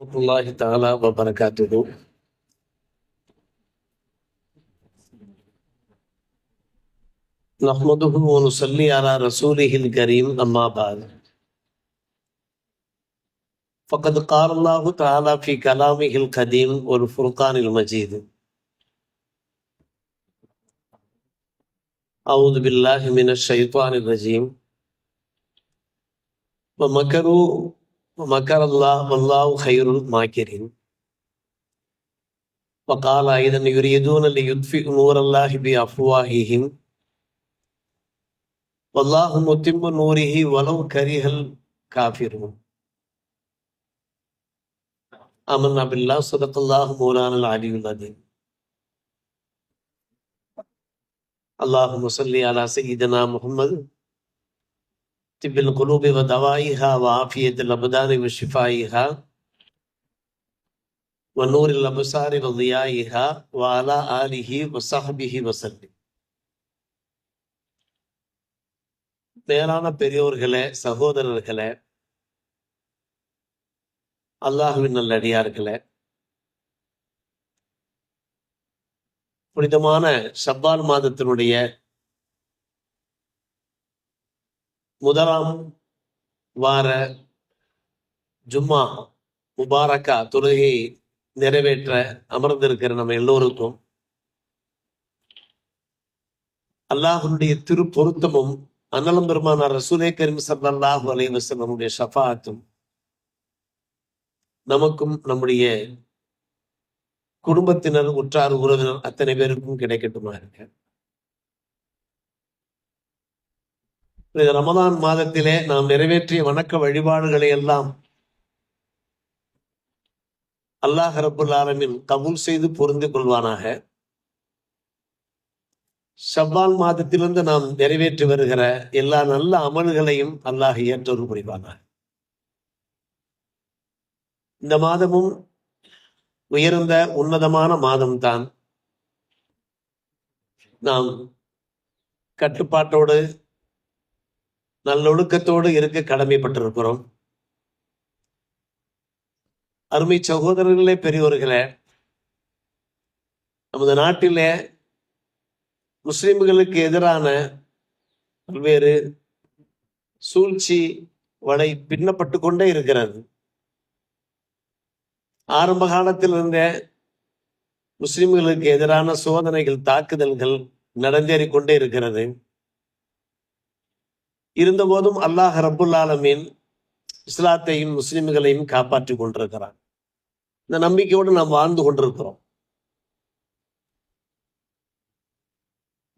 الله تعالى وبركاته. نحمده ونصلي على رسوله الكريم أما بعد. فقد قال الله تعالى في كلامه القديم والفرقان المجيد: أعوذ بالله من الشيطان الرجيم. ومكروا ومكر الله والله خير الماكرين. وقال أيضا: يريدون ليطفئوا نور الله بأفواههم والله متم نوره ولو كره الكافرون. آمنا بالله صدق الله مولانا العلي العظيم. اللهم صل على سيدنا محمد طب القلوب ودوائها وعافية الأبدان وشفائها ونور الأبصار وضيائها وعلى آله وصحبه وسلم. மேலான பெரியோர்களே, சகோதரர்களே, அல்லாஹுவின் நல்லடியார்களே, புனிதமான ஷவ்வால் மாதத்தினுடைய முதலாம் வார ஜும்மா முபாரக்கா தொழுகை நிறைவேற்ற அமர்ந்திருக்கிற நம்ம எல்லோருக்கும் அல்லாஹுடைய திரு பொருத்தமும் அன்னலம் பெருமானார் ரசூலே கரீம் ஸல்லல்லாஹு அலைஹி வஸல்லமுடைய ஷஃபாஅத்தும் நமக்கும் நம்முடைய குடும்பத்தினர், உற்றார், உறவினர் அத்தனை பேருக்கும் கிடைக்கட்டுமா இருக்க. ரமதான் மாதத்திலே நாம் நிறைவேற்றிய வணக்க வழிபாடுகளை எல்லாம் அல்லாஹ் ரப்புல் ஆலமீன் கபூல் செய்து பொருந்து கொள்வானாக. ஷவ்வால் மாதத்திலிருந்து நாம் நிறைவேற்றி வருகிற எல்லா நல்ல அமல்களையும் அல்லாஹ் ஏற்றொரு புரிவானாக. இந்த மாதமும் உயர்ந்த உன்னதமான மாதம்தான். நாம் கட்டுப்பாட்டோடு நல்லொழுக்கத்தோடு இருக்க கடமைப்பட்டிருக்கிறோம். அருமை சகோதரர்களே, பெரியோர்களே, நமது நாட்டிலே முஸ்லிம்களுக்கு எதிரான பல்வேறு சூழ்ச்சி வலை பின்னப்பட்டு கொண்டே இருக்கிறது. ஆரம்ப காலத்தில் இருந்த முஸ்லிம்களுக்கு எதிரான சோதனைகள், தாக்குதல்கள் நடந்தேறிக் கொண்டே இருக்கிறது. இருந்தபோதும் அல்லாஹ் ரப்புல் ஆலமீன் இஸ்லாத்தையும் முஸ்லிம்களையும் காப்பாற்றி கொண்டிருக்கிறான். இந்த நம்பிக்கையோடு நாம் வாழ்ந்து கொண்டிருக்கிறோம்.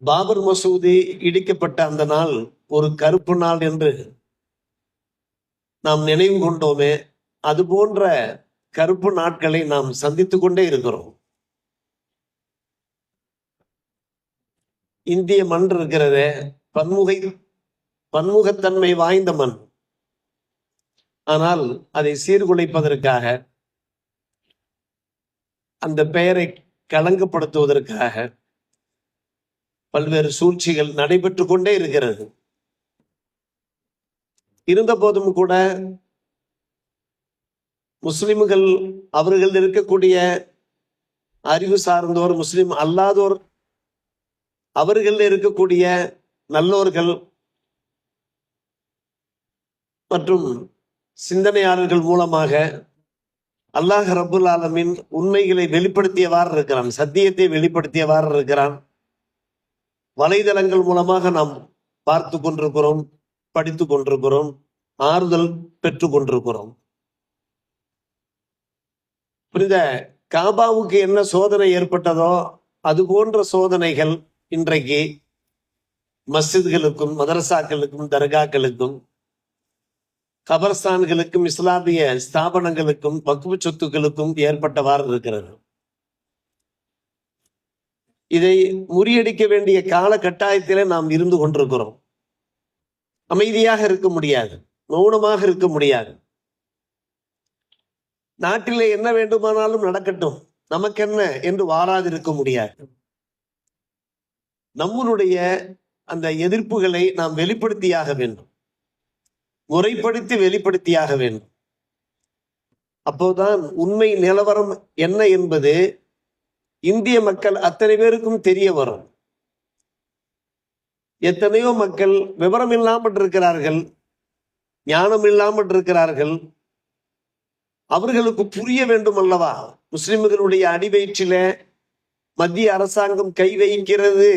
பாபர் மசூதி இடிக்கப்பட்ட அந்த நாள் ஒரு கருப்பு நாள் என்று நாம் நினைவு கொண்டோமே, அது போன்ற கருப்பு நாட்களை நாம் சந்தித்துக் கொண்டே இருக்கிறோம். இந்திய மண் இருக்கிறதே, பன்முகத்தன்மை வாய்ந்த மண். ஆனால் அதை சீர்குலைப்பதற்காக, அந்த பெயரை களங்கப்படுத்துவதற்காக பல்வேறு சூழ்ச்சிகள் நடைபெற்று கொண்டே இருக்கிறது. இருந்த போதும் கூட முஸ்லிம்கள், அவர்கள் இருக்கக்கூடிய அறிவு சார்ந்தோர், முஸ்லிம் அல்லாதோர், அவர்கள் இருக்கக்கூடிய நல்லோர்கள் மற்றும் சிந்தனையாளர்கள் மூலமாக அல்லாஹ் ரப்புல் ஆலமீன் உண்மைகளை வெளிப்படுத்தியவாறு இருக்கிறான், சத்தியத்தை வெளிப்படுத்தியவாறு இருக்கிறான். வலைதளங்கள் மூலமாக நாம் பார்த்து கொண்டிருக்கிறோம், படித்து கொண்டிருக்கிறோம், ஆறுதல் பெற்று கொண்டிருக்கிறோம். புரிந்த காபாவுக்கு என்ன சோதனை ஏற்பட்டதோ அது போன்ற சோதனைகள் இன்றைக்கு மஸ்ஜித்களுக்கும், மதரசாக்களுக்கும், தர்காக்களுக்கும், கபர்ஸ்தான்களுக்கும், இஸ்லாமிய ஸ்தாபனங்களுக்கும், வக்ஃபு சொத்துக்களுக்கும் ஏற்பட்டவாறு இருக்கிறது. இதை முறியடிக்க வேண்டிய கால கட்டாயத்திலே நாம் இருந்து கொண்டிருக்கிறோம். அமைதியாக இருக்க முடியாது, மௌனமாக இருக்க முடியாது. நாட்டிலே என்ன வேண்டுமானாலும் நடக்கட்டும், நமக்கென்ன என்று வாராதிருக்க முடியாது. நம்மளுடைய அந்த எதிர்ப்புகளை நாம் வெளிப்படுத்தியாக வேண்டும், முறைப்படுத்தி வெளிப்படுத்தியாக வேண்டும். அப்போதான் உண்மை நிலவரம் என்ன என்பது இந்திய மக்கள் அத்தனை பேருக்கும் தெரிய வரும். எத்தனையோ மக்கள் விவரம் இல்லாமல் இருக்கிறார்கள், ஞானம் இல்லாமல் இருக்கிறார்கள். அவர்களுக்கு புரிய வேண்டும் அல்லவா, முஸ்லிம்களுடைய அடிவயிற்றில மத்திய அரசாங்கம் கை வைக்கிறது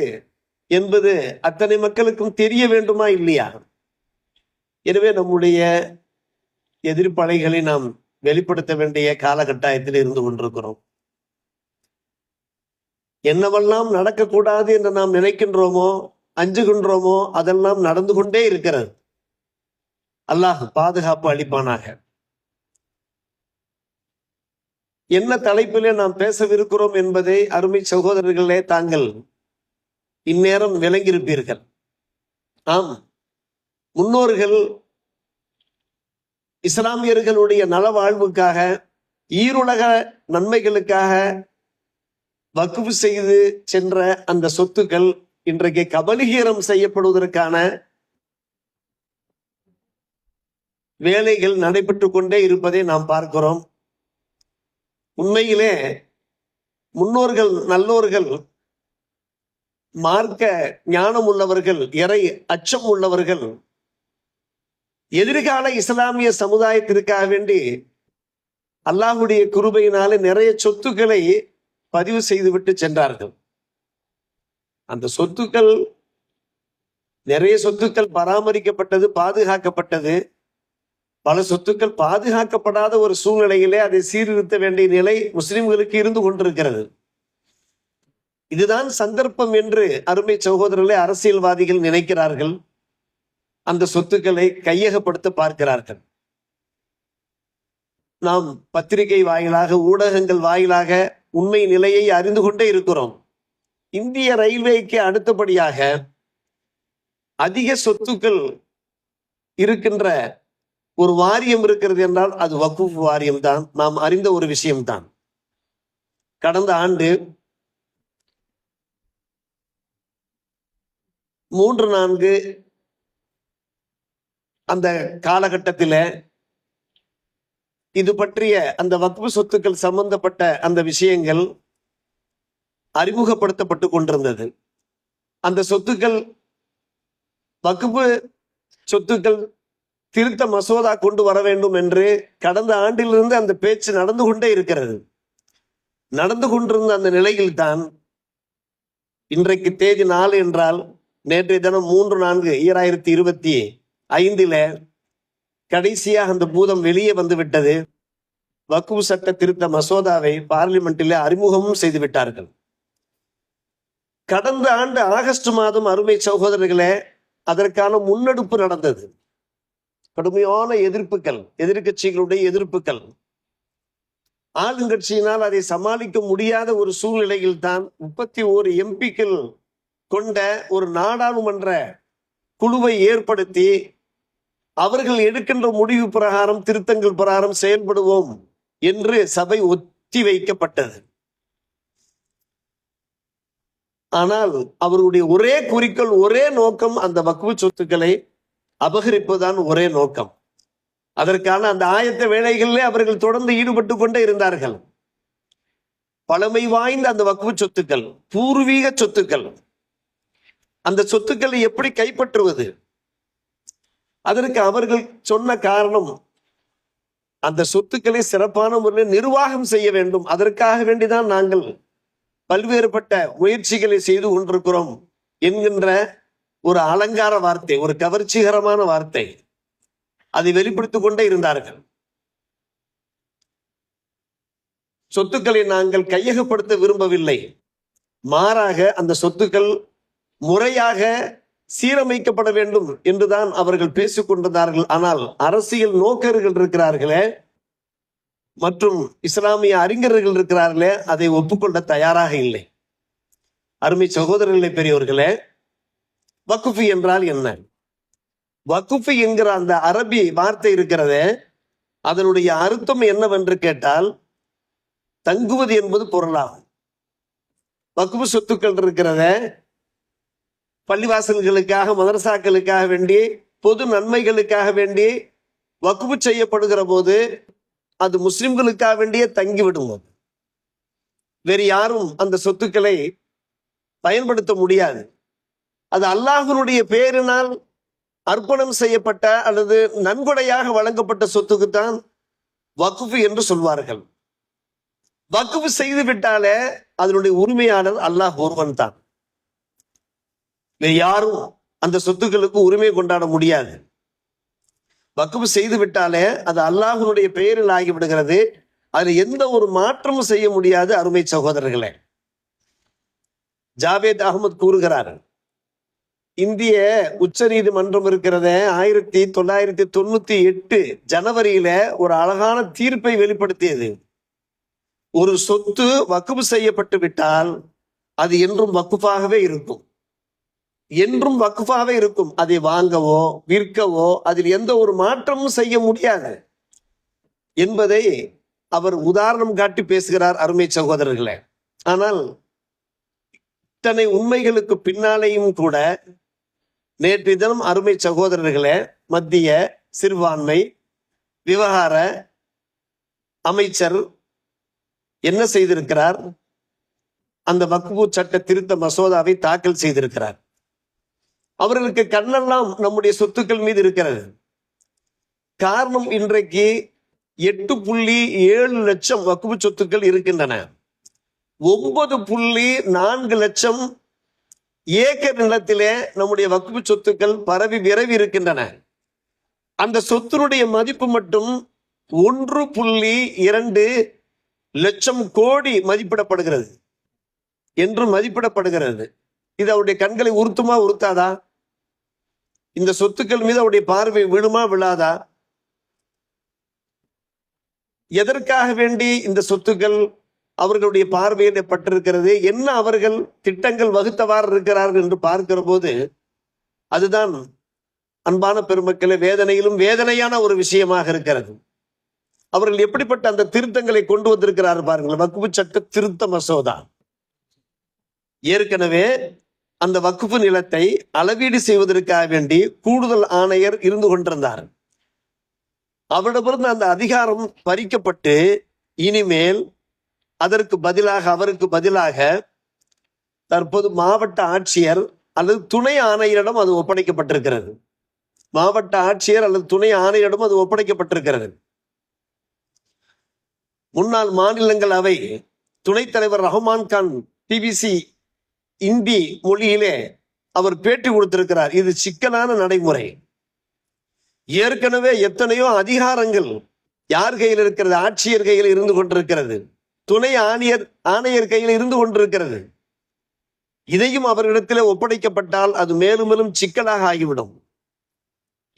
என்பது அத்தனை மக்களுக்கும் தெரிய வேண்டுமா இல்லையா? எனவே நம்முடைய எதிர்ப்பலைகளை நாம் வெளிப்படுத்த வேண்டிய காலகட்டாயத்தில் இருந்து கொண்டிருக்கிறோம். என்னவெல்லாம் நடக்கக்கூடாது என்று நாம் நினைக்கின்றோமோ, அஞ்சுகின்றோமோ, அதெல்லாம் நடந்து கொண்டே இருக்கிறது. அல்லாஹ் பாதுகாப்பு அளிப்பானாக. என்ன தலைப்பிலே நாம் பேசவிருக்கிறோம் என்பதை அருமை சகோதரர்களே தாங்கள் இந்நேரம் விளங்கியிருப்பீர்கள். ஆம், முன்னோர்கள் இஸ்லாமியர்களுடைய நலவாழ்வுக்காக, ஈருலக நன்மைகளுக்காக வக்ஃப் செய்து சென்ற அந்த சொத்துக்கள் இன்றைக்கு கபலீகரம் செய்யப்படுவதற்கான வேலைகள் நடைபெற்று கொண்டே இருப்பதை நாம் பார்க்கிறோம். உண்மையிலே முன்னோர்கள் நல்லோர்கள், மார்க்க ஞானம் உள்ளவர்கள், இறை அச்சம் உள்ளவர்கள் எதிர்கால இஸ்லாமிய சமுதாயத்திற்காக வேண்டி அல்லாஹ்வுடைய கிருபையினாலே நிறைய சொத்துக்களை பதிவு செய்துவிட்டு சென்றார்கள். அந்த சொத்துக்கள், நிறைய சொத்துக்கள் பராமரிக்கப்பட்டது, பாதுகாக்கப்பட்டது. பல சொத்துக்கள் பாதுகாக்கப்படாத ஒரு சூழ்நிலையிலே அதை சீர்திருத்த வேண்டிய நிலை முஸ்லிம்களுக்கு இருந்து கொண்டிருக்கிறது. இதுதான் சந்தர்ப்பம் என்று அருமை சகோதரர்களே அரசியல்வாதிகள் நினைக்கிறார்கள். அந்த சொத்துக்களை கையகப்படுத்த பார்க்கிறார்கள். நாம் பத்திரிகை வாயிலாக, ஊடகங்கள் வாயிலாக உண்மை நிலையை அறிந்து கொண்டே இருக்கிறோம். இந்திய ரயில்வேக்கு அடுத்தபடியாக அதிக சொத்துக்கள் இருக்கின்ற ஒரு வாரியம் இருக்கிறது என்றால் அது வக்ஃப் வாரியம் தான். நாம் அறிந்த ஒரு விஷயம்தான். கடந்த ஆண்டு 3-4 அந்த காலகட்டத்தில் இது பற்றிய அந்த வக்ஃப் சொத்துக்கள் சம்பந்தப்பட்ட அந்த விஷயங்கள் அறிமுகப்படுத்தப்பட்டு கொண்டிருந்தது. அந்த சொத்துக்கள், வக்ஃப் சொத்துக்கள் திருத்த மசோதா கொண்டு வர வேண்டும் என்று கடந்த ஆண்டிலிருந்து அந்த பேச்சு நடந்து கொண்டே இருக்கிறது. நடந்து கொண்டிருந்த அந்த நிலையில் தான் இன்றைக்கு தேதி 4 என்றால் நேற்றைய தினம் 3-4-2025 கடைசியாக அந்த பூதம் வெளியே வந்து விட்டது. வக்ஃப் சட்ட திருத்த மசோதாவை பார்லிமெண்டில் அறிமுகமும் செய்து விட்டார்கள். கடந்த ஆண்டு ஆகஸ்ட் மாதம் அருமை சகோதரர்களே அதற்கான முன்னெடுப்பு நடந்தது. கடுமையான எதிர்ப்புகள், எதிர்கட்சிகளுடைய எதிர்ப்புகள். ஆளுங்கட்சியினால் அதை சமாளிக்க முடியாத ஒரு சூழ்நிலையில் தான் 31 எம்பிக்கள் கொண்ட ஒரு நாடாளுமன்ற குழுவை ஏற்படுத்தி அவர்கள் எடுக்கின்ற முடிவு பிரகாரம், திருத்தங்கள் பிரகாரம் செயல்படுவோம் என்று சபை ஒத்தி வைக்கப்பட்டது. ஆனால் அவருடைய ஒரே குறிக்கோள், ஒரே நோக்கம், அந்த வக்ஃப் சொத்துக்களை அபகரிப்புதான் ஒரே நோக்கம். அதற்கான அந்த ஆயத்த வேலைகளிலே அவர்கள் தொடர்ந்து ஈடுபட்டு கொண்டே இருந்தார்கள். பழமை வாய்ந்த அந்த வக்ஃப் சொத்துக்கள், பூர்வீக சொத்துக்கள், அந்த சொத்துக்களை எப்படி கைப்பற்றுவது? அதற்கு அவர்கள் சொன்ன காரணம், அந்த சொத்துக்களை சிறப்பான முறையில் நிர்வாகம் செய்ய வேண்டும். அதற்காக வேண்டிதான் நாங்கள் பல்வேறுபட்ட முயற்சிகளை செய்து கொண்டிருக்கிறோம் என்கின்ற ஒரு அலங்கார வார்த்தை, ஒரு கவர்ச்சிகரமான வார்த்தை, அதை வெளிப்படுத்திக் கொண்டே இருந்தார்கள். சொத்துக்களை நாங்கள் கையகப்படுத்த விரும்பவில்லை, மாறாக அந்த சொத்துக்கள் முறையாக சீரமைக்கப்பட வேண்டும் என்றுதான் அவர்கள் பேசிக் கொண்டிருந்தார்கள். ஆனால் அரசியல் நோக்கர்கள் இருக்கிறார்களே மற்றும் இஸ்லாமிய அறிஞர்கள் இருக்கிறார்களே அதை ஒப்புக்கொள்ள தயாராக இல்லை. அருமை சகோதரர்களே, பெரியவர்களே, வக்ஃப் என்றால் என்ன? வக்ஃப் என்கிற அந்த அரபி வார்த்தை இருக்கிறதே, அதனுடைய அர்த்தம் என்னவென்று கேட்டால் தங்குவது என்பது பொருளாகும். வக்ஃப் சொத்துக்கள் இருக்கிறத பள்ளிவாசல்களுக்காக, மதரசாக்களுக்காக வேண்டி, பொது நன்மைகளுக்காக வேண்டி வக்ஃப் செய்யப்படுகிற போது அது முஸ்லிம்களுக்காக வேண்டியே தங்கிவிடும். வேறு யாரும் அந்த சொத்துக்களை பயன்படுத்த முடியாது. அது அல்லாஹ்வினுடைய பேரினால் அர்ப்பணம் செய்யப்பட்ட அல்லது நன்கொடையாக வழங்கப்பட்ட சொத்துக்குத்தான் வக்ஃப் என்று சொல்வார்கள். வக்ஃப் செய்து விட்டாலே அதனுடைய உரிமையாளர் அல்லாஹ் ஒருவன் தான். வேறு யாரும் அந்த சொத்துக்களுக்கு உரிமை கொண்டாட முடியாது. வக்ஃப் செய்து விட்டாலே அது அல்லாஹ்வினுடைய பெயரில் ஆகிவிடுகிறது. அதில் எந்த ஒரு மாற்றமும் செய்ய முடியாது. அருமை சகோதரர்களே, ஜாவேத் அகமது கூறுகிறார், இந்திய உச்ச நீதிமன்றம் இருக்கிறத 1998 ஜனவரியில ஒரு அழகான தீர்ப்பை வெளிப்படுத்தியது. ஒரு சொத்து வக்ஃப் செய்யப்பட்டு விட்டால் அது என்றும் வக்ஃபாகவே இருக்கும், என்றும் வக்ஃபாகவே இருக்கும். அதை வாங்கவோ விற்கவோ அதில் எந்த ஒரு மாற்றமும் செய்ய முடியாது என்பதை அவர் உதாரணம் காட்டி பேசுகிறார். அருமை சகோதரர்களே, ஆனால் இத்தனை உண்மைகளுக்கு பின்னாலேயும் கூட நேற்று தினம் அருமை சகோதரர்களே, மத்திய சிறுபான்மை விவகார அமைச்சர் என்ன செய்திருக்கிறார்? அந்த வக்ஃப் சட்ட திருத்த மசோதாவை தாக்கல் செய்திருக்கிறார். அவர்களுக்கு கண்ணெல்லாம் நம்முடைய சொத்துக்கள் மீது இருக்கிறது. காரணம், இன்றைக்கு 8.7 லட்சம் வக்ஃப் சொத்துக்கள் இருக்கின்றன. 9.4 லட்சம் ஏக்கர் நிலத்திலே நம்முடைய வக்ஃப் சொத்துக்கள் பரவி விரவி இருக்கின்றன. அந்த சொத்தினுடைய மதிப்பு மட்டும் 1.2 லட்சம் கோடி மதிப்பிடப்படுகிறது என்று மதிப்பிடப்படுகிறது. இது அவருடைய கண்களை உறுத்துமா உறுத்தாதா? இந்த சொத்துக்கள் மீது அவருடைய பார்வை விழுமா விழாதா? எதற்காக வேண்டி இந்த சொத்துக்கள் அவர்களுடைய பார்வையில் பட்டிருக்கிறது? என்ன அவர்கள் திட்டங்கள் வகுத்தவாறு இருக்கிறார்கள் என்று பார்க்கிற போது அதுதான் அன்பான பெருமக்களே வேதனையிலும் வேதனையான ஒரு விஷயமாக இருக்கிறது. அவர்கள் எப்படிப்பட்ட அந்த திருத்தங்களை கொண்டு வந்திருக்கிறார் பாருங்கள். வக்ஃப் சட்ட திருத்த மசோதா. ஏற்கனவே அந்த வக்ஃப் நிலத்தை அளவீடு செய்வதற்காக வேண்டி கூடுதல் ஆணையர் இருந்து கொண்டிருந்தார். அவரிடமிருந்து அந்த அதிகாரம் பறிக்கப்பட்டு இனிமேல் அதற்கு பதிலாக அவருக்கு பதிலாக தற்போது மாவட்ட ஆட்சியர் அல்லது துணை ஆணையரிடம் அது ஒப்படைக்கப்பட்டிருக்கிறது. மாவட்ட ஆட்சியர் அல்லது துணை ஆணையரிடம் அது ஒப்படைக்கப்பட்டிருக்கிறது. முன்னாள் மாநிலங்களவை துணைத் தலைவர் ரஹ்மான் கான் டிபிசி இந்தி மொழியிலே அவர் பேட்டி கொடுத்திருக்கிறார். இது சிக்கலான நடைமுறை. ஏற்கனவே எத்தனையோ அதிகாரங்கள் யார் கையில் இருக்கிறது? ஆட்சியர் கையில் இருந்து கொண்டிருக்கிறது, துணை ஆணையர் கையில் இருந்து கொண்டிருக்கிறது. இதையும் அவரிடத்திலே ஒப்படைக்கப்பட்டால் அது மேலும் மேலும் சிக்கலாக ஆகிவிடும்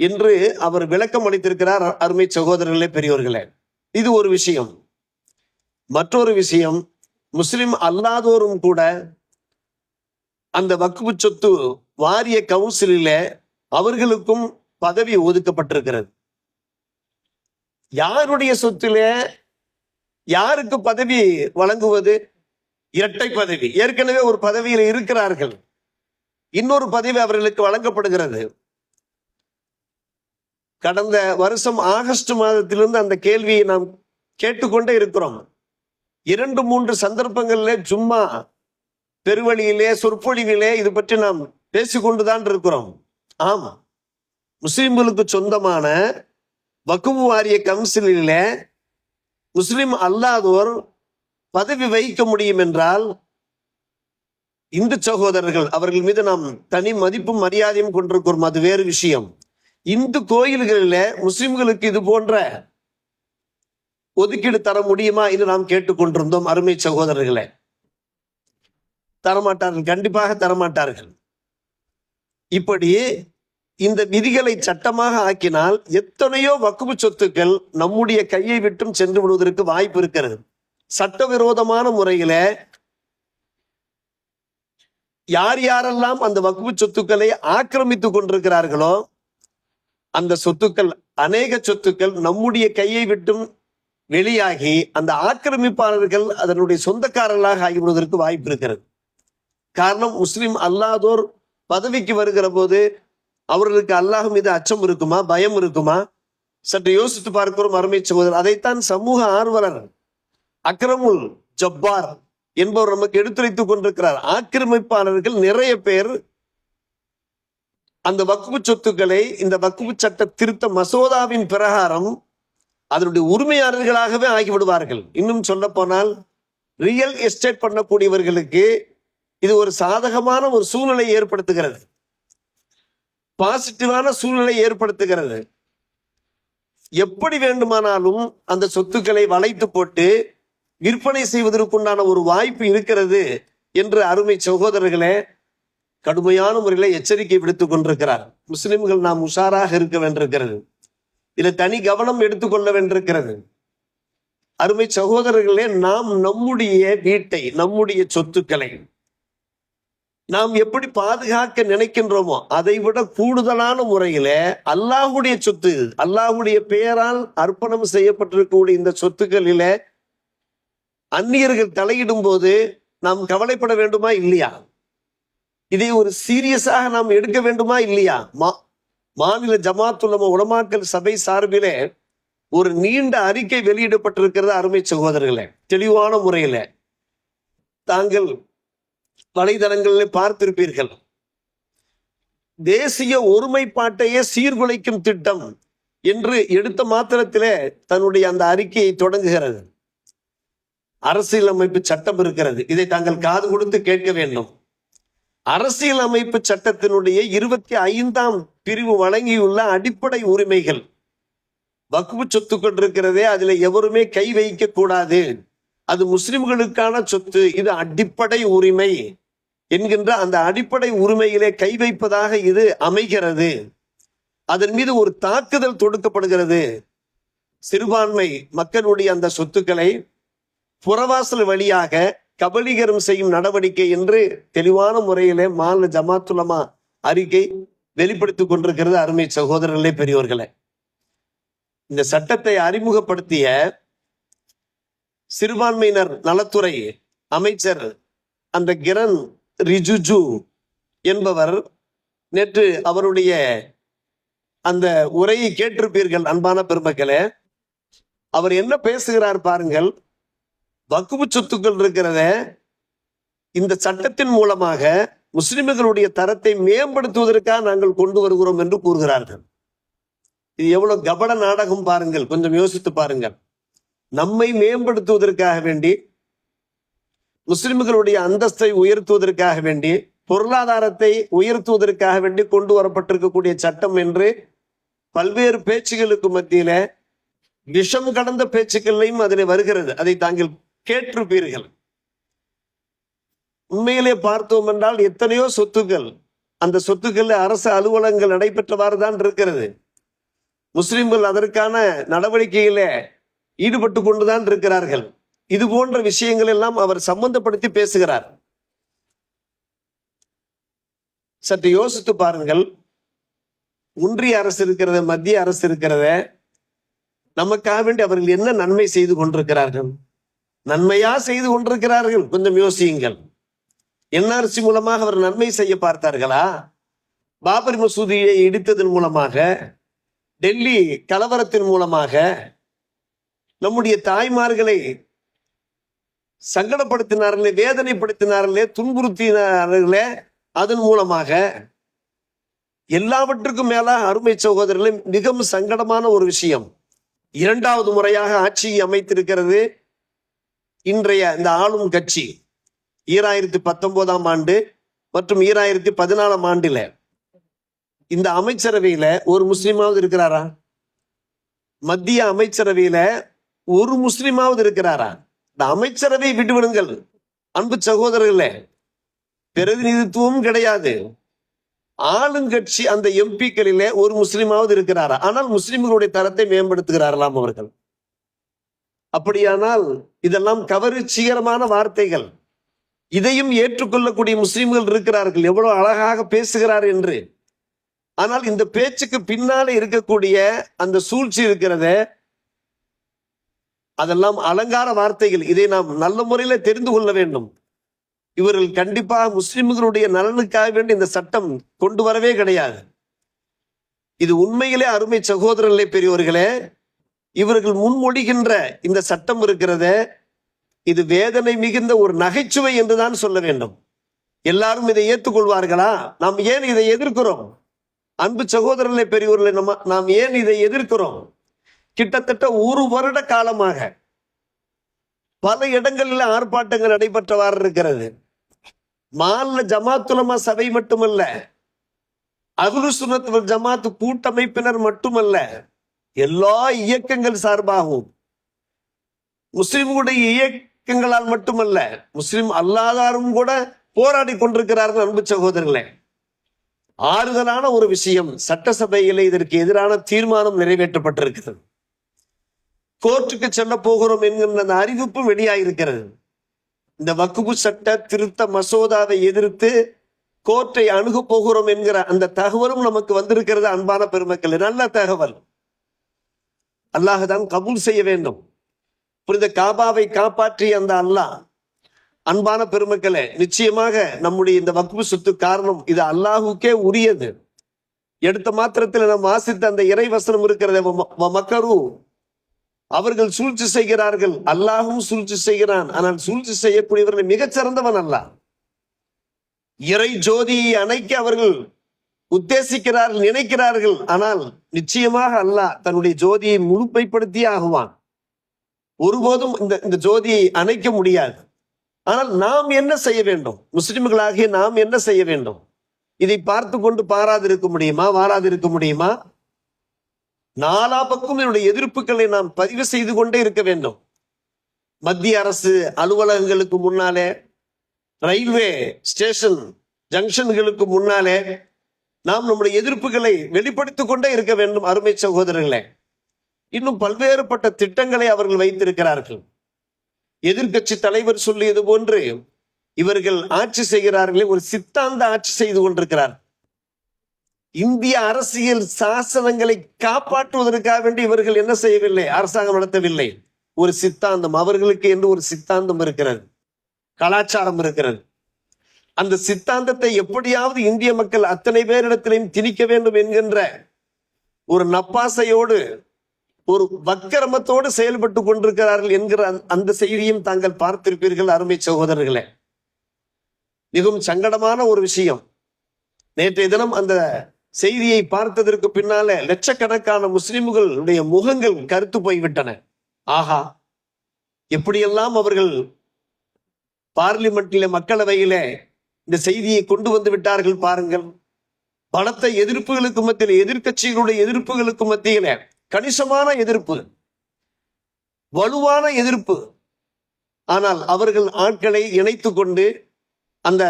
என்று அவர் விளக்கம் அளித்திருக்கிறார். அருமை சகோதரர்களே, பெரியோர்களே, இது ஒரு விஷயம். மற்றொரு விஷயம், முஸ்லிம் அல்லாதோரும் கூட அந்த வக்ஃப் சொத்து வாரிய கவுன்சிலில அவர்களுக்கும் பதவி ஒதுக்கப்பட்டிருக்கிறது. யாருடைய சொத்திலே யாருக்கு பதவி வழங்குவது? இரட்டை பதவி. ஏற்கனவே ஒரு பதவியில் இருக்கிறார்கள், இன்னொரு பதவி அவர்களுக்கு வழங்கப்படுகிறது. கடந்த வருஷம் ஆகஸ்ட் மாதத்திலிருந்து அந்த கேள்வியை நாம் கேட்டுக்கொண்டே இருக்கிறோம். 2-3 சந்தர்ப்பங்களிலே சும்மா பெருவழியிலே சொற்பொழிவிலே இது பற்றி நாம் பேசிக்கொண்டுதான் இருக்கிறோம். ஆமா, முஸ்லிம்களுக்கு சொந்தமான வக்ஃப் வாரிய கவுன்சிலில முஸ்லிம் அல்லாதோர் பதவி வகிக்க முடியும் என்றால் இந்து சகோதரர்கள் அவர்கள் மீது நாம் தனி மதிப்பும் மரியாதையும் கொண்டிருக்கிறோம், அது வேறு விஷயம். இந்து கோயில்களில் முஸ்லிம்களுக்கு இது போன்ற ஒதுக்கீடு தர முடியுமா என்று நாம் கேட்டுக்கொண்டிருந்தோம். அருமை சகோதரர்களே, தரமாட்டார்கள், கண்டிப்பாக தரமாட்டார்கள். இப்படி இந்த விதிகளை சட்டமாக ஆக்கினால் எத்தனையோ வக்ஃப் சொத்துக்கள் நம்முடைய கையை விட்டும் சென்று விடுவதற்கு வாய்ப்பு இருக்கிறது. சட்டவிரோதமான முறையில யார் யாரெல்லாம் அந்த வக்ஃப் சொத்துக்களை ஆக்கிரமித்துக் கொண்டிருக்கிறார்களோ அந்த சொத்துக்கள், அநேக சொத்துக்கள் நம்முடைய கையை விட்டும் வெளியாகி அந்த ஆக்கிரமிப்பாளர்கள் அதனுடைய சொந்தக்காரர்களாக ஆகிவிடுவதற்கு வாய்ப்பு இருக்கிறது. காரணம், முஸ்லிம் அல்லாதோர் பதவிக்கு வருகிற போது அவர்களுக்கு அல்லாஹ் மீது அச்சம் இருக்குமா, பயம் இருக்குமா? சற்று யோசித்து பார்க்கிறோம் அருமை சகோதரர். அதைத்தான் சமூக ஆர்வலர் அக்ரமுல் ஜப்பார் என்பவர் நமக்கு எடுத்துரைத்துக் கொண்டிருக்கிறார். ஆக்கிரமிப்பாளர்கள் நிறைய பேர் அந்த வக்ஃபு சொத்துக்களை இந்த வக்ஃபு சட்ட திருத்த மசோதாவின் பிரகாரம் அதனுடைய உரிமையாளர்களாகவே ஆகிவிடுவார்கள். இன்னும் சொல்ல போனால் ரியல் எஸ்டேட் பண்ணக்கூடியவர்களுக்கு இது ஒரு சாதகமான ஒரு சூழ்நிலை ஏற்படுத்துகிறது, பாசிட்டிவான சூழ்நிலை ஏற்படுத்துகிறது. எப்படி வேண்டுமானாலும் அந்த சொத்துக்களை வளைத்து போட்டு விற்பனை செய்வதற்குண்டான ஒரு வாய்ப்பு இருக்கிறது என்று அருமை சகோதரர்களே கடுமையான முறையில் எச்சரிக்கை விடுத்துக் கொண்டிருக்கிறார். முஸ்லிம்கள் நாம் உஷாராக இருக்க வேண்டியிருக்கிறது, இதில் தனி கவனம் எடுத்துக்கொள்ள வேண்டியிருக்கிறது. அருமை சகோதரர்களே, நாம் நம்முடைய வீட்டை, நம்முடைய சொத்துக்களை நாம் எப்படி பாதுகாக்க நினைக்கின்றோமோ அதை விட கூடுதலான முறையில அல்லாஹுடைய சொத்து, அல்லாஹுடைய பெயரால் அர்ப்பணம் செய்யப்பட்டிருக்கக்கூடிய இந்த சொத்துக்களில அந்நியர்கள் தலையிடும் போது நாம் கவலைப்பட வேண்டுமா இல்லையா? இதை ஒரு சீரியஸாக நாம் எடுக்க வேண்டுமா இல்லையா? மாநில ஜமாத் உலமாக்கள் சபை சார்பிலே ஒரு நீண்ட அறிக்கை வெளியிடப்பட்டிருக்கிறது அருமை சகோதரர்களே, தெளிவான முறையில. தாங்கள் வலைதளங்களில் பார்த்திருப்பீர்கள். தேசிய ஒருமைப்பாட்டையே சீர்குலைக்கும் திட்டம் என்று எடுத்த மாத்திரத்திலே தன்னுடைய அந்த அறிக்கையை தொடங்குகிறது. அரசியலமைப்பு சட்டம் இருக்கிறது, இதை தாங்கள் காது கொடுத்து கேட்க வேண்டும். அரசியலமைப்பு சட்டத்தினுடைய 25ஆம் பிரிவு வழங்கியுள்ள அடிப்படை உரிமைகள், வக்ஃபு சொத்துக்கள் இருக்கிறதே, அதுல எவருமே கை வைக்க கூடாது, அது முஸ்லிம்களுக்கான சொத்து, இது அடிப்படை உரிமை என்கின்ற அந்த அடிப்படை உரிமையிலே கை வைப்பதாக இது அமைகிறது. அதன் மீது ஒரு தாக்குதல் தொடுக்கப்படுகிறது. சிறுபான்மை மக்களுடைய அந்த சொத்துக்களை புறவாசல் வழியாக கபலீகரம் செய்யும் நடவடிக்கை என்று தெளிவான முறையிலே மாநில ஜமாத் உலமா அறிக்கை வெளிப்படுத்திக் கொண்டிருக்கிறது. அருமை சகோதரர்களே, பெரியோர்களே, இந்த சட்டத்தை அறிமுகப்படுத்திய சிறுபான்மையினர் நலத்துறை அமைச்சர் அந்த கிரண் ரிஜிஜு என்பவர் நேற்று அவருடைய அந்த உரையை கேட்டிருப்பீர்கள் அன்பான பெருமக்களே. அவர் என்ன பேசுகிறார் பாருங்கள். வக்ஃபு சொத்துக்கள் இருக்கிறத இந்த சட்டத்தின் மூலமாக முஸ்லிம்களுடைய தரத்தை மேம்படுத்துவதற்காக நாங்கள் கொண்டு வருகிறோம் என்று கூறுகிறார்கள். இது எவ்வளவு கபட நாடகம் பாருங்கள், கொஞ்சம் யோசித்து பாருங்கள். நம்மை மேம்படுத்துவதற்காக வேண்டி, முஸ்லிம்களுடைய அந்தஸ்தை உயர்த்துவதற்காக வேண்டி, பொருளாதாரத்தை உயர்த்துவதற்காக வேண்டி கொண்டு வரப்பட்டிருக்கக்கூடிய சட்டம் என்று பல்வேறு பேச்சுகளுக்கு மத்தியில விஷம் கடந்த பேச்சுக்களையும் அதில் வருகிறது. அதை தாங்கள் கேட்டிருப்பீர்கள். உண்மையிலே பார்த்தோம் என்றால் எத்தனையோ சொத்துக்கள், அந்த சொத்துக்கள் அரசு அலுவலகங்கள் நடைபெற்றவாறு தான் இருக்கிறது. முஸ்லிம்கள் அதற்கான நடவடிக்கையில ஈடுபட்டு கொண்டுதான் இருக்கிறார்கள். இது போன்ற விஷயங்கள் எல்லாம் அவர் சம்பந்தப்படுத்தி பேசுகிறார். சற்று யோசித்து பாருங்கள். ஒன்றிய அரசு இருக்கிறத, மத்திய அரசு இருக்கிறத, நமக்காக வேண்டி அவர்கள் என்ன நன்மை செய்து கொண்டிருக்கிறார்கள்? நன்மையா செய்து கொண்டிருக்கிறார்கள்? கொஞ்சம் யோசியுங்கள். என்ஆர்சி மூலமாக அவர் நன்மை செய்ய பார்த்தார்களா? பாபரி மசூதியை இடித்ததன் மூலமாக, டெல்லி கலவரத்தின் மூலமாக, நம்முடைய தாய்மார்களை சங்கடப்படுத்தினார்களே, வேதனைப்படுத்தினார்களே, துன்புறுத்தினார்களே, அதன் மூலமாக, எல்லாவற்றுக்கும் மேலாக அருமை சகோதரர்களே மிகவும் சங்கடமான ஒரு விஷயம், 2வது முறையாக ஆட்சியை அமைத்திருக்கிறது இன்றைய இந்த ஆளும் கட்சி. 2019ஆம் ஆண்டு மற்றும் 2014ஆம் ஆண்டில இந்த அமைச்சரவையில ஒரு முஸ்லிமாவது இருக்கிறாரா? மத்திய அமைச்சரவையில ஒரு முஸ்லிமாவது இருக்கிறாரா? இந்த அமைச்சரவை விட்டுவிடுங்கள் அன்பு சகோதரர்களே, பிரதிநிதித்துவம் கிடையாது. ஆளுங்கட்சி அந்த எம்பிக்களிலே ஒரு முஸ்லிமாவது இருக்கிறாரா? ஆனால் முஸ்லிம்களுடைய தரத்தை மேம்படுத்துகிறார்களாம் அவர்கள். அப்படியானால் இதெல்லாம் கவர்ச்சிகரமான வார்த்தைகள். இதையும் ஏற்றுக்கொள்ளக்கூடிய முஸ்லிம்கள் இருக்கிறார்கள், எவ்வளவு அழகாக பேசுகிறார் என்று. ஆனால் இந்த பேச்சுக்கு பின்னாலே இருக்கக்கூடிய அந்த சூழ்ச்சி இருக்கிறத, அதெல்லாம் அலங்கார வார்த்தைகள். இதை நாம் நல்ல முறையில தெரிந்து கொள்ள வேண்டும். இவர்கள் கண்டிப்பாக முஸ்லிம்களுடைய நலனுக்காக வேண்டி இந்த சட்டம் கொண்டு வரவே கிடையாது. இது உண்மையிலே அருமை சகோதரர்களே, பெரியோர்களே, இவர்கள் முன்மொழிகின்ற இந்த சட்டம் இருக்கிறதே, இது வேதனை மிகுந்த ஒரு நகைச்சுவை என்றுதான் சொல்ல வேண்டும். எல்லாரும் இதை ஏற்றுக்கொள்வார்களா? நாம் ஏன் இதை எதிர்க்கிறோம்? அன்பு சகோதரர்களே, பெரியோர்களே, நாம் ஏன் இதை எதிர்க்கிறோம்? கிட்டத்தட்ட ஒரு வருட காலமாக பல இடங்களில் ஆர்ப்பாட்டங்கள் நடைபெற்றவாறு இருக்கிறது. மாநில ஜமாத் உலமா சபை மட்டுமல்ல, அஹ்லு சுன்னத் வல் ஜமாத் கூட்டமைப்பினர் மட்டுமல்ல, எல்லா இயக்கங்கள் சார்பாகவும், முஸ்லிம்களுடைய இயக்கங்களால் மட்டுமல்ல, முஸ்லிம் அல்லாதாரும் கூட போராடி கொண்டிருக்கிறார்கள். அன்பு சகோதரர்களே, ஆறுதலான ஒரு விஷயம், சட்டசபையிலே இதற்கு எதிரான தீர்மானம் நிறைவேற்றப்பட்டிருக்கிறது. கோர்ட்டுக்கு செல்ல போகிறோம் என்கின்ற அந்த அறிவிப்பும் வெளியாயிருக்கிறது. இந்த வக்ஃபு சட்ட திருத்த மசோதாவை எதிர்த்து கோர்ட்டை அணுக போகிறோம் என்கிற அந்த தகவலும் நமக்கு வந்திருக்கிறது. அன்பான பெருமக்கள், நல்ல தகவல். அல்லாஹ் தான் கபூல் செய்ய வேண்டும். புனித காபாவை காப்பாற்றிய அந்த அல்லாஹ், அன்பான பெருமக்களே, நிச்சயமாக நம்முடைய இந்த வக்ஃபு சொத்து காரணம் இது அல்லாஹுக்கே உரியது. எடுத்த மாத்திரத்தில் நாம் வாசித்த அந்த இறை வசனம் இருக்கிறது, மக்கரு, அவர்கள் சூழ்ச்சி செய்கிறார்கள், அல்லாஹும் சூழ்ச்சி செய்கிறான். ஆனால் சூழ்ச்சி செய்யக்கூடியவர்கள் மிகச்சிறந்தவன் அல்லாஹ். இறை ஜோதியை அணைக்க அவர்கள் உத்தேசிக்கிறார்கள், நினைக்கிறார்கள். ஆனால் நிச்சயமாக அல்லாஹ் தன்னுடைய ஜோதியை முழுமைப்படுத்தியே ஆகுவான். ஒருபோதும் இந்த ஜோதியை அணைக்க முடியாது. ஆனால் நாம் என்ன செய்ய வேண்டும்? முஸ்லிம்களாகிய நாம் என்ன செய்ய வேண்டும்? இதை பார்த்து கொண்டு பாராதிருக்க முடியுமா? வாராதிருக்க முடியுமா? நாலா பக்கம் என்னுடைய எதிர்ப்புகளை நாம் பதிவு செய்து கொண்டே இருக்க வேண்டும். மத்திய அரசு அலுவலகங்களுக்கு முன்னாலே, ரயில்வே ஸ்டேஷன் ஜங்ஷன்களுக்கு முன்னாலே நாம் நம்முடைய எதிர்ப்புகளை வெளிப்படுத்திக் கொண்டே இருக்க வேண்டும். அருமை சகோதரர்களே, இன்னும் பல்வேறுபட்ட திட்டங்களை அவர்கள் வைத்திருக்கிறார்கள். எதிர்கட்சி தலைவர் சொல்லியது போன்று இவர்கள் ஆட்சி செய்கிறார்களே, ஒரு சித்தாந்த ஆட்சி செய்து கொண்டிருக்கிறார். இந்திய அரசியல் சாசனங்களை காப்பாற்றுவதற்காக வேண்டி இவர்கள் என்ன செய்யவில்லை? அரசாங்கம் நடத்தவில்லை. ஒரு சித்தாந்தம், அவர்களுக்கு என்று ஒரு சித்தாந்தம் இருக்கிறது, கலாச்சாரம் இருக்கிறது. அந்த சித்தாந்தத்தை எப்படியாவது இந்திய மக்கள் அத்தனை பேரிடத்திலையும் திணிக்க வேண்டும் என்கின்ற ஒரு நப்பாசையோடு, ஒரு வக்கிரமத்தோடு செயல்பட்டு கொண்டிருக்கிறார்கள் என்கிற அந்த செய்தியும் தாங்கள் பார்த்திருப்பீர்கள். அருமை சகோதரர்களே, மிகவும் சங்கடமான ஒரு விஷயம். நேற்றைய தினம் அந்த செய்தியை பார்த்ததற்கு பின்னால லட்சக்கணக்கான முஸ்லிம்களுடைய முகங்கள் கருத்து போய்விட்டன. ஆஹா, எப்படியெல்லாம் அவர்கள் பார்லிமெண்ட்டில, மக்களவையிலே இந்த செய்தியை கொண்டு வந்து விட்டார்கள் பாருங்கள். பலத்த எதிர்ப்புகளுக்கு மத்தியில், எதிர்கட்சிகளுடைய எதிர்ப்புகளுக்கு மத்தியில கணிசமான எதிர்ப்பு, வலுவான எதிர்ப்பு. ஆனால் அவர்கள் ஆட்களை இணைத்து கொண்டு அந்த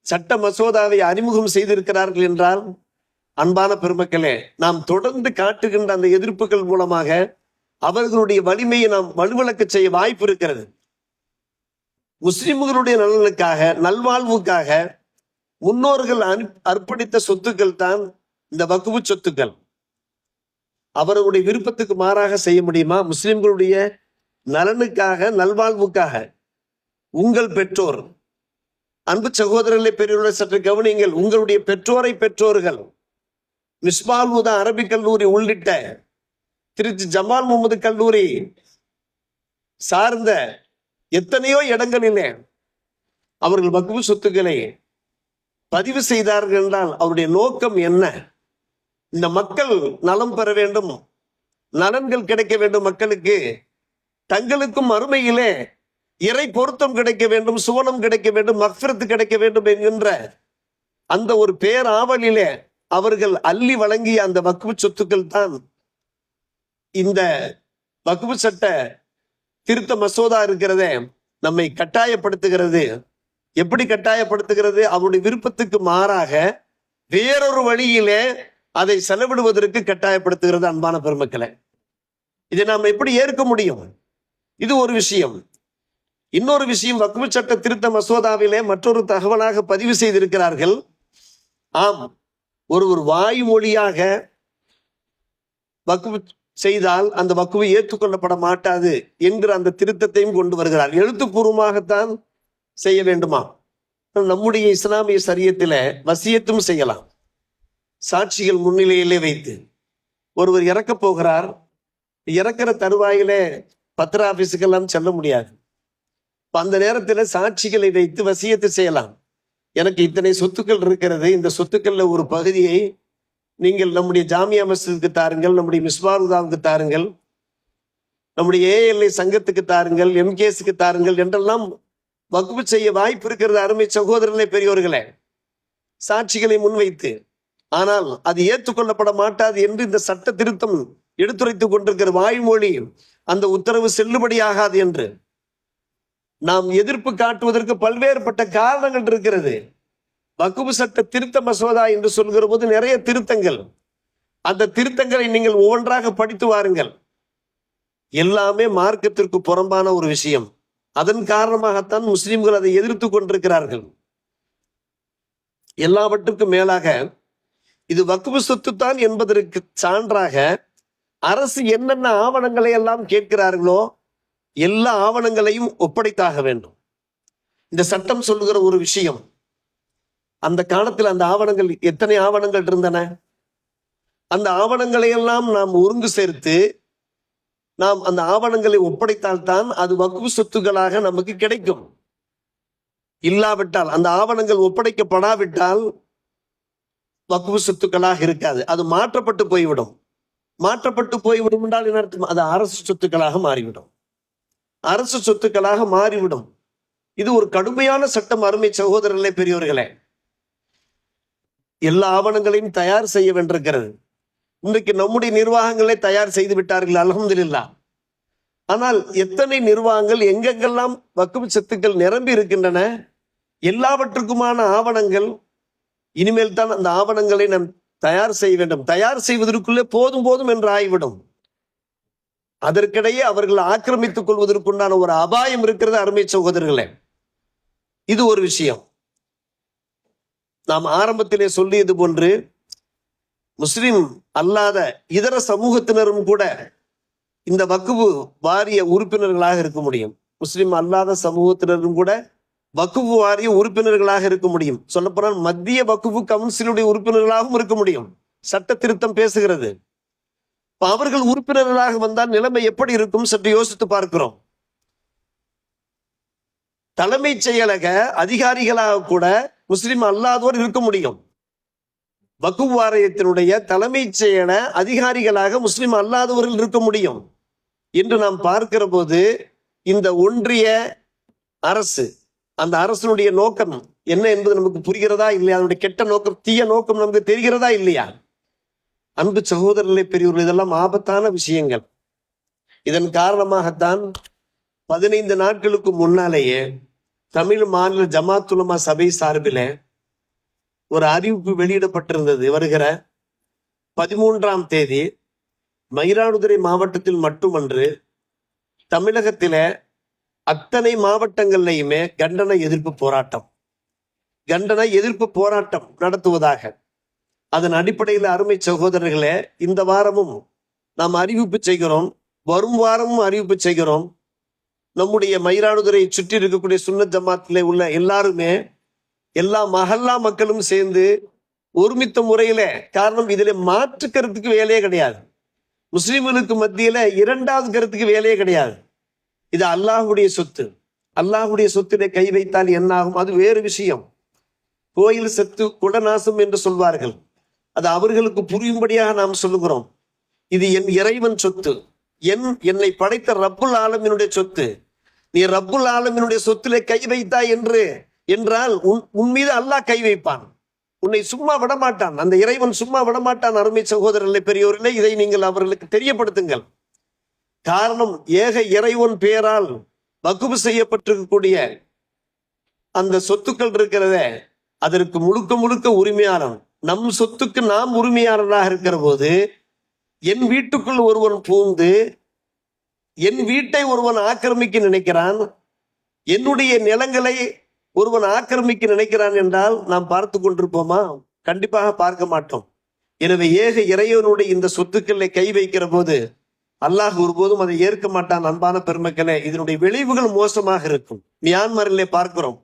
சட்ட மசோதாவை அறிமுகம் செய்திருக்கிறார்கள் என்றால், அன்பான பெருமக்களே, நாம் தொடர்ந்து காட்டுகின்ற அந்த எதிர்ப்புகள் மூலமாக அவர்களுடைய வலிமையை நாம் வலுவிழக்க செய்ய வாய்ப்பு இருக்கிறது. முஸ்லிம்களுடைய நலனுக்காக, நல்வாழ்வுக்காக முன்னோர்கள் அர்ப்பணித்த சொத்துக்கள் தான் இந்த வக்ஃபு சொத்துக்கள். அவர்களுடைய விருப்பத்துக்கு மாறாக செய்ய முடியுமா? முஸ்லிம்களுடைய நலனுக்காக, நல்வாழ்வுக்காக உங்கள் பெற்றோர், அன்பு சகோதரர்களே, பெரியவர்களை சற்று கவனியுங்கள். உங்களுடைய பெற்றோர்கள் மிஸ்பால் ஹுதா அரபிக் கல்லூரி உள்ளிட்ட திருச்சி ஜமால் முகமது கல்லூரி சார்ந்த எத்தனையோ இடங்களிலே அவர்கள் வக்ஃபு சொத்துக்களை பதிவு செய்தார்கள் என்றால் அவருடைய நோக்கம் என்ன? இந்த மக்கள் நலம் பெற வேண்டும், நலன்கள் கிடைக்க வேண்டும், மக்களுக்கு தங்களுக்கும் அருமையிலே இறை பொருத்தம் கிடைக்க வேண்டும், சுவனம் கிடைக்க வேண்டும், மக்ஃபிரத்து கிடைக்க வேண்டும் என்கின்ற அந்த ஒரு பேராவலிலே அவர்கள் அள்ளி வழங்கிய அந்த வக்ஃபு சொத்துக்கள் தான் இந்த வக்ஃபு சட்ட திருத்த மசோதா இருக்கிறதே நம்மை கட்டாயப்படுத்துகிறது. எப்படி கட்டாயப்படுத்துகிறது? அவருடைய விருப்பத்துக்கு மாறாக வேறொரு வழியிலே அதை செலவிடுவதற்கு கட்டாயப்படுத்துகிறது. அன்பான பெருமக்களே, இதை நாம் எப்படி ஏற்க முடியும்? இது ஒரு விஷயம். இன்னொரு விஷயம், வக்ஃபு சட்ட திருத்த மசோதாவிலே மற்றொரு தகவலாக பதிவு செய்திருக்கிறார்கள். ஆம், ஒரு வாய்மொழியாக வக்ஃபு செய்தால் அந்த வக்ஃபு ஏற்றுக்கொள்ளப்பட மாட்டாது என்கிற அந்த திருத்தத்தையும் கொண்டு வருகிறார். எழுத்துப்பூர்வமாகத்தான் செய்ய வேண்டுமா? நம்முடைய இஸ்லாமிய சரியத்தில வசியத்தும் செய்யலாம். சாட்சிகள் முன்னிலையிலே வைத்து ஒருவர் இறக்க போகிறார். இறக்கிற தருவாயிலே பத்திர ஆபீஸுக்கெல்லாம் செல்ல முடியாது. அந்த நேரத்தில் சாட்சிகளை வைத்து வசியத்து செய்யலாம். எனக்கு இத்தனை சொத்துக்கள் இருக்கிறது, இந்த சொத்துக்கள்ல ஒரு பகுதியை நீங்கள் நம்முடைய ஜாமியா மஸ்ஜிதுக்கு தாருங்கள், நம்முடைய மிஸ்பாருதாவுக்கு தாருங்கள், நம்முடைய ஏஎல்ஐ சங்கத்துக்கு தாருங்கள், எம்கேஸுக்கு தாருங்கள் என்றெல்லாம் வக்ஃபு செய்ய வாய்ப்பு இருக்கிறது. அருமை சகோதரர்களே, பெரியோர்களே, சாட்சிகளை முன்வைத்து. ஆனால் அது ஏற்றுக்கொள்ளப்பட மாட்டாது என்று இந்த சட்ட திருத்தம் எடுத்துரைத்துக் கொண்டிருக்கிற வாய்மொழி அந்த உத்தரவு செல்லுபடியாகாது என்று நாம் எதிர்ப்பு காட்டுவதற்கு பல்வேறுபட்ட காரணங்கள் இருக்கிறது. வக்ஃபு சட்ட திருத்த மசோதா என்று சொல்கிற போது நிறைய திருத்தங்கள், அந்த திருத்தங்களை நீங்கள் ஒவ்வொன்றாக படித்து வாருங்கள். எல்லாமே மார்க்கத்திற்கு புறம்பான ஒரு விஷயம். அதன் காரணமாகத்தான் முஸ்லிம்கள் அதை எதிர்த்து கொண்டிருக்கிறார்கள். எல்லாவற்றுக்கும் மேலாக இது வக்ஃபு சொத்து தான் என்பதற்கு சான்றாக அரசு என்னென்ன ஆவணங்களை எல்லாம் கேட்கிறார்களோ எல்லா ஆவணங்களையும் ஒப்படைத்தாக வேண்டும். இந்த சட்டம் சொல்லுகிற ஒரு விஷயம், அந்த காலத்தில் அந்த ஆவணங்கள் எத்தனை ஆவணங்கள் இருந்தன, அந்த ஆவணங்களை எல்லாம் நாம் ஒருங்கு சேர்த்து நாம் அந்த ஆவணங்களை ஒப்படைத்தால்தான் அது வக்ஃபு சொத்துக்களாக நமக்கு கிடைக்கும். இல்லாவிட்டால், அந்த ஆவணங்கள் ஒப்படைக்கப்படாவிட்டால் வக்ஃபு சொத்துக்களாக இருக்காது. அது மாற்றப்பட்டு போய்விடும். மாற்றப்பட்டு போய்விடும் என்றால் என்ன அர்த்தம்? அது அரசு சொத்துக்களாக மாறிவிடும். அரசு சொத்துக்களாக மாறிவிடும். இது ஒரு கடுமையான சட்டம். அருமை சகோதரர்களே, பெரியோர்களே, எல்லா ஆவணங்களையும் தயார் செய்ய வேண்டியிருக்கிறது. இன்றைக்கு நம்முடைய நிர்வாகங்களே தயார் செய்து விட்டார்கள், அல்ஹம்துலில்லாஹ். ஆனால் எத்தனை நிர்வாகங்கள் எங்கெங்கெல்லாம் வக்ஃபு சொத்துக்கள் நிரம்பி இருக்கின்றன, எல்லாவற்றுக்குமான ஆவணங்கள் இனிமேல் தான் அந்த ஆவணங்களை நாம் தயார் செய்ய வேண்டும். தயார் செய்வதற்குள்ளே போதும் போதும் என்று ஆகிவிடும். அதற்கிடையே அவர்கள் ஆக்கிரமித்துக் கொள்வதற்குண்டான ஒரு அபாயம் இருக்கிறது. அருமை சகோதரர்களே, இது ஒரு விஷயம். நாம் ஆரம்பத்திலே சொல்லியது போன்று முஸ்லிம் அல்லாத இதர சமூகத்தினரும் கூட இந்த வக்ஃபு வாரிய உறுப்பினர்களாக இருக்க முடியும். முஸ்லிம் அல்லாத சமூகத்தினரும் கூட வக்ஃபு வாரிய உறுப்பினர்களாக இருக்க முடியும். சொல்லப்போனால் மத்திய வக்ஃபு கவுன்சிலுடைய உறுப்பினர்களாகவும் இருக்க முடியும். சட்ட திருத்தம் பேசுகிறது. அவர்கள் உறுப்பினர்களாக வந்தால் நிலைமை எப்படி இருக்கும் சற்று யோசித்து பார்க்கிறோம். தலைமைச் செயலக அதிகாரிகளாக கூட முஸ்லிம் அல்லாதோர் இருக்க முடியும். வக்ஃபு வாரியத்தினுடைய தலைமைச் செயல அதிகாரிகளாக முஸ்லிம் அல்லாதவர்கள் இருக்க முடியும் என்று நாம் பார்க்கிற போது இந்த ஒன்றிய அரசு, அந்த அரசனுடைய நோக்கம் என்ன என்பது நமக்கு புரிகிறதா இல்லையா? அதனுடைய கெட்ட நோக்கம், தீய நோக்கம் நமக்கு தெரிகிறதா இல்லையா? அன்பு சகோதரர்களே, பெரியவர்கள், இதெல்லாம் ஆபத்தான விஷயங்கள். இதன் காரணமாகத்தான் 15 நாட்களுக்கு முன்னாலேயே தமிழ் மாநில ஜமாத் உலமா சபை சார்பில் ஒரு அறிவிப்பு வெளியிடப்பட்டிருந்தது. வருகிற 13ஆம் தேதி மயிலாடுதுறை மாவட்டத்தில் மட்டுமன்று தமிழகத்தில அத்தனை மாவட்டங்கள்லையுமே கண்டன எதிர்ப்பு போராட்டம் நடத்துவதாக. அதன் அடிப்படையில் அருமை சகோதரர்களே, இந்த வாரமும் நாம் அறிவிப்பு செய்கிறோம், வரும் வாரமும் அறிவிப்பு செய்கிறோம். நம்முடைய மயிலாடுதுறை சுற்றி இருக்கக்கூடிய சுன்னத் ஜமாத்திலே உள்ள எல்லாருமே, எல்லா மஹல்லா மக்களும் சேர்ந்து ஒருமித்த முறையில, காரணம் இதிலே மாற்று கருத்துக்கு வேலையே கிடையாது. முஸ்லிம்களுக்கு மத்தியில இரண்டாவது கருத்துக்கு வேலையே கிடையாது. இது அல்லாஹுடைய சொத்து. அல்லாஹுடைய சொத்திலே கை வைத்தால் என்ன ஆகும்? அது வேறு விஷயம். கோயில் சொத்து குடநாசம் என்று சொல்வார்கள். அது அவர்களுக்கு புரியும்படியாக நாம் சொல்லுகிறோம். இது என் இறைவன் சொத்து, என்னை படைத்த ரப்புல் ஆலமீனுடைய சொத்து. நீ ரப்புல் ஆலமீனுடைய சொத்திலே கை வைத்தாய் என்றால் உன் மீது அல்லாஹ் கை வைப்பான். உன்னை சும்மா விடமாட்டான். அந்த இறைவன் சும்மா விடமாட்டான். அருமை சகோதரர்களே, பெரியோர்களே, இதை நீங்கள் அவர்களுக்கு தெரியப்படுத்துங்கள். காரணம், ஏக இறைவன் பெயரால் வக்ஃபு செய்யப்பட்டிருக்கக்கூடிய அந்த சொத்துக்கள் இருக்கிறதே, அதற்கு முழுக்க முழுக்க உரிமையாளன். நம் சொத்துக்கு நாம் உரிமையாளராக இருக்கிற போது என் வீட்டுக்குள் ஒருவன் பூந்து என் வீட்டை ஒருவன் ஆக்கிரமிக்க நினைக்கிறான், என்னுடைய நிலங்களை ஒருவன் ஆக்கிரமிக்க நினைக்கிறான் என்றால் நாம் பார்த்து கொண்டிருப்போமா? கண்டிப்பாக பார்க்க மாட்டோம். எனவே ஏக இறைவனுடைய இந்த சொத்துக்களை கை வைக்கிற போது அல்லாஹ் ஒருபோதும் அதை ஏற்க மாட்டான். அன்பான பெருமக்களே, இதனுடைய விளைவுகள் மோசமாக இருக்கும். மியான்மரிலே பார்க்கிறோம்.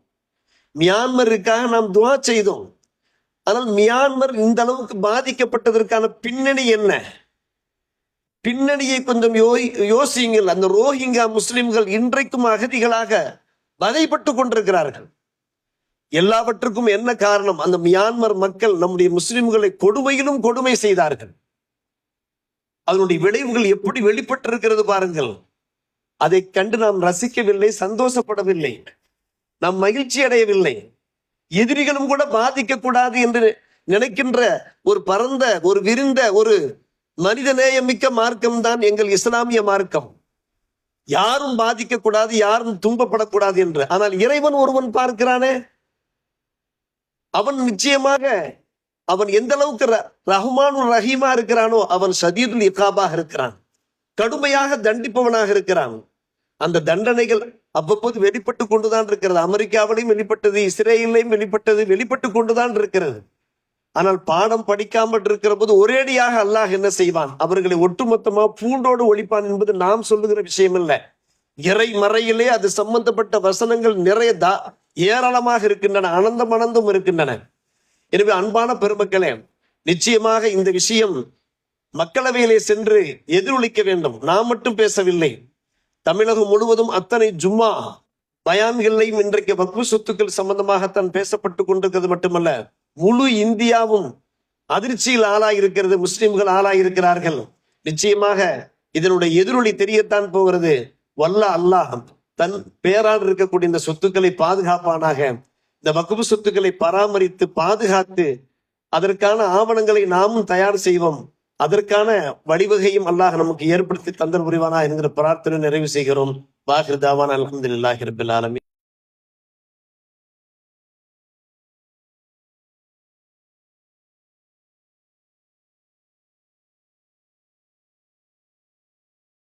மியான்மருக்காக நாம் துஆ செய்தோம். ஆனால் மியான்மர் இந்த அளவுக்கு பாதிக்கப்பட்டதற்கான பின்னணி என்ன? பின்னணியை கொஞ்சம் யோசியுங்கள். அந்த ரோஹிங்கா முஸ்லிம்கள் இன்றைக்கும் அகதிகளாக வதைப்பட்டு கொண்டிருக்கிறார்கள். எல்லாவற்றுக்கும் என்ன காரணம்? அந்த மியான்மர் மக்கள் நம்முடைய முஸ்லிம்களை கொடுமையிலும் கொடுமை செய்தார்கள். அதனுடைய விளைவுகள் எப்படி வெளிப்பட்டிருக்கிறது பாருங்கள். அதை கண்டு நாம் ரசிக்கவில்லை, சந்தோஷப்படவில்லை, நாம் மகிழ்ச்சி அடையவில்லை. எதிரிகளும் கூட பாதிக்க கூடாது என்று நினைக்கின்ற ஒரு பரந்த, ஒரு விரிந்த, ஒரு மனிதநேயமிக்க மார்க்கம் தான் எங்கள் இஸ்லாமிய மார்க்கம். யாரும் பாதிக்க கூடாது, யாரும் துன்பப்படக்கூடாது என்று. ஆனால் இறைவன் ஒருவன் பார்க்கிறானே, அவன் நிச்சயமாக அவன் எந்த அளவுக்கு ரஹ்மானுர் ரஹீமா இருக்கிறானோ அவன் ஷதீதுல் இகாபாக இருக்கிறான், கடுமையாக தண்டிப்பவனாக இருக்கிறான். அந்த தண்டனைகள் அவ்வப்போது வெளிப்பட்டு கொண்டுதான் இருக்கிறது. அமெரிக்காவிலையும் வெளிப்பட்டது, இஸ்ரேலிலையும் வெளிப்பட்டு கொண்டுதான் இருக்கிறது. ஆனால் பாடம் படிக்காமல் இருக்கிற போது ஒரேடியாக அல்லாஹ் என்ன செய்வான்? அவர்களை ஒட்டுமொத்தமா பூண்டோடு ஒழிப்பான் என்பது நாம் சொல்லுகிற விஷயம் இல்லை. இறை மறையிலே அது சம்பந்தப்பட்ட வசனங்கள் நிறைய ஏராளமாக இருக்கின்றன, அனந்தம் இருக்கின்றன. எனவே அன்பான பெருமக்களே, நிச்சயமாக இந்த விஷயம் மக்களவையிலே சென்று எதிரொலிக்க வேண்டும். நாம் மட்டும் பேசவில்லை, தமிழகம் முழுவதும் அத்தனை ஜும்மா பயான்களையும் இன்றைக்கு வக்ஃபு சொத்துக்கள் சம்பந்தமாகத்தான் பேசப்பட்டு கொண்டிருக்கிறது. மட்டுமல்ல, முழு இந்தியாவும் அதிர்ச்சியில் ஆளாயிருக்கிறது, முஸ்லிம்கள் ஆளாயிருக்கிறார்கள். நிச்சயமாக இதனுடைய எதிரொலி தெரியத்தான் போகிறது. வல்ல அல்லாஹ் தன் பேரால் இருக்கக்கூடிய இந்த சொத்துக்களை பாதுகாப்பானாக. இந்த வக்ஃபு சொத்துக்களை பராமரித்து பாதுகாத்து அதற்கான ஆவணங்களை நாமும் தயார் செய்வோம். அதற்கான வழிவகையும் அல்லாஹ் நமக்கு ஏற்படுத்தி தந்தல் புரிவானா என்கிற பிரார்த்தனை நிறைவு செய்கிறோம். வாஹிர் தாவான் அல்ஹம்துலில்லாஹி ரப்பில் ஆலமீன்.